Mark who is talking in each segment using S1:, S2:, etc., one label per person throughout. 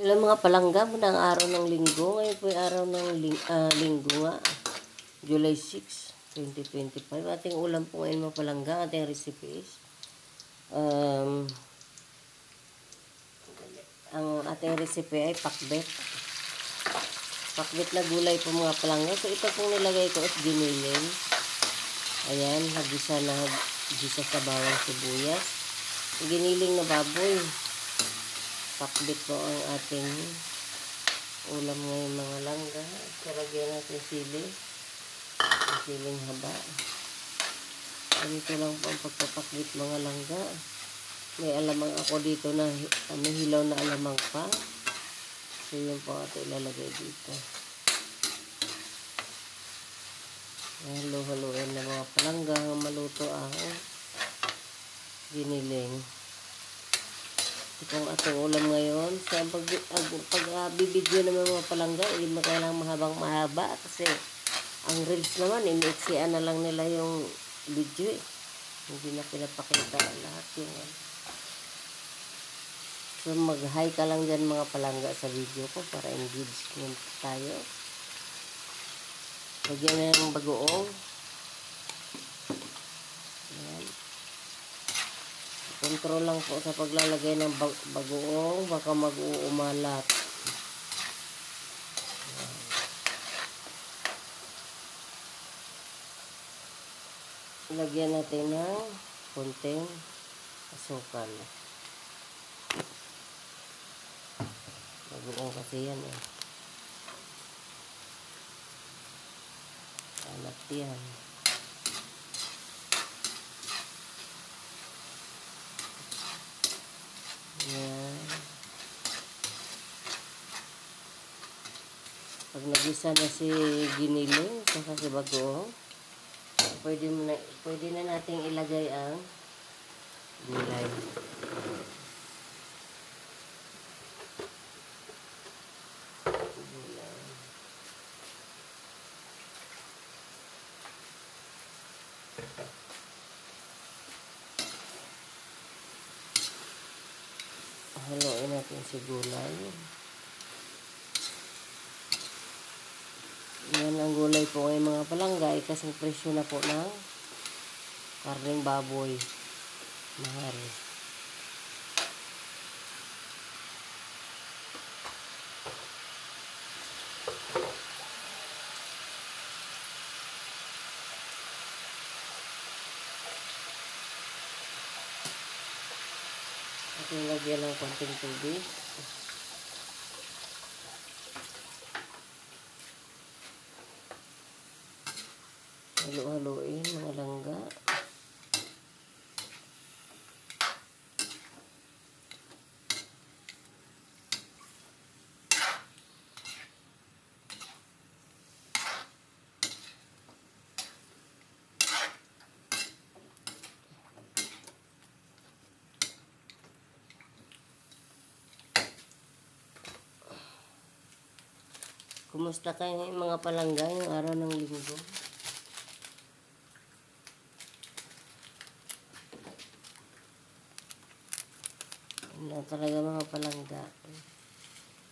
S1: Ilang mga palangga mo ng araw ng linggo. Ngayon po yung araw ng linggo nga. July 6, 2025. Ating ulam po ngayon mga palangga. Ating recipes. Ang ating recipe ay pakbet. Pakbet na gulay po mga palangga. So ito pong nilagay ko at giniling. Ayan, hagisa sa bawang sibuyas. Giniling na baboy. Pakbet po ang ating ulam ngayon mga langga. Karagyan natin sili. Siling haba. Ganito lang po ang pagpapakbet mga langga. May alamang ako dito na may hilaw na alamang pa. So yun po ato ilalagay dito. Halo-haloin na mga palangga hanggang maluto ang giniling. Itong ating ulam ngayon. So, pag-bibidyo naman mga palangga, hindi mo kailangang mahabang-mahaba kasi ang reels naman, iniiksian na lang nila yung video eh. Hindi na pinapakita lahat yung So, mag-hi ka lang dyan mga palangga sa video ko para engagement tayo. Lagyan na yung bagoong. Ayan. Kontrol lang po sa paglalagay ng bagoong, baka mag-uumalat. Lagyan natin ng konting asukal. Bagoong kasi yan eh. Alat yan. Yan. Pag nagisa na si giniling, saka si bagoong, pwede na nating ilagay ang gulay. Haluin natin si gulay. Yan ang gulay po ngayon mga palangga ay kasing presyo na po ng karneng baboy. Mahal. At nilagyan ng konting tubig. Halo-haloin mga langga. Kumusta kayo mga palangga yung araw ng linggo? Wala talaga mga palangga.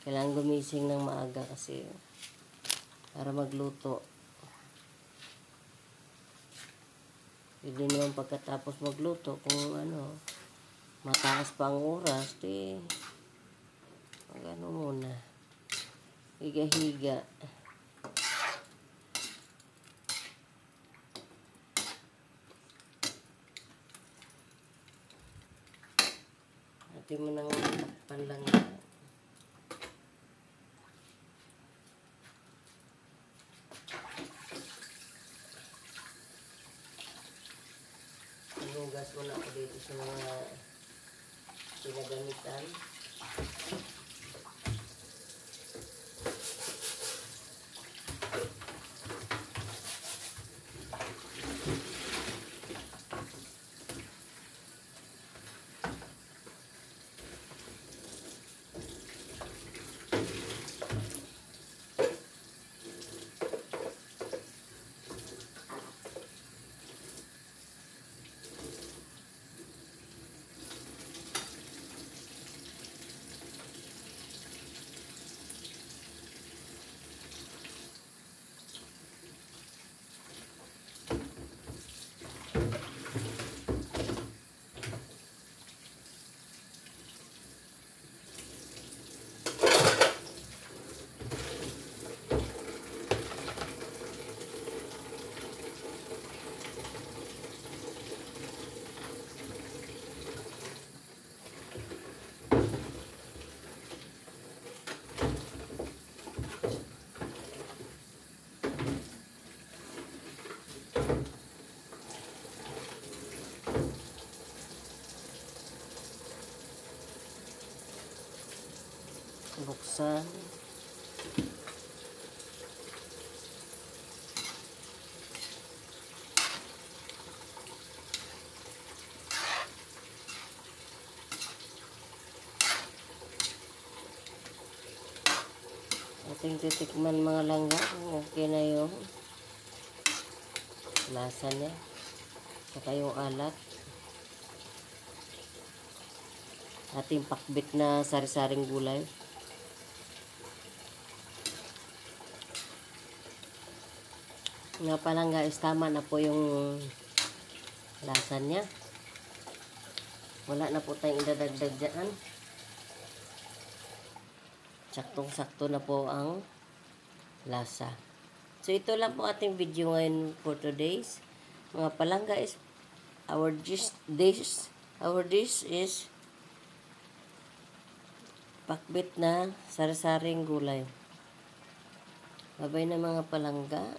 S1: Kailangan gumising ng maaga kasi para magluto. Pwede naman pagkatapos magluto kung mataas pa ang oras, mag-ano muna. Higa-higa. Hati mo ng panlangga. Inugas mo na ako dito sa mga pinagamitan. Buksan. Ating titikman mga langga kung okay na yung lasa niya. Saka yung alat. Ating pakbit na sari-saring gulay. Nga pala guys, tama na po yung lasa niya. Wala na po tayong idadagdag dyan. Saktong-sakto na po ang lasa. So, ito lang po ating video ngayon for today's. Mga palangga is our dish is pakbit na sari-saring gulay. Babay na mga palangga.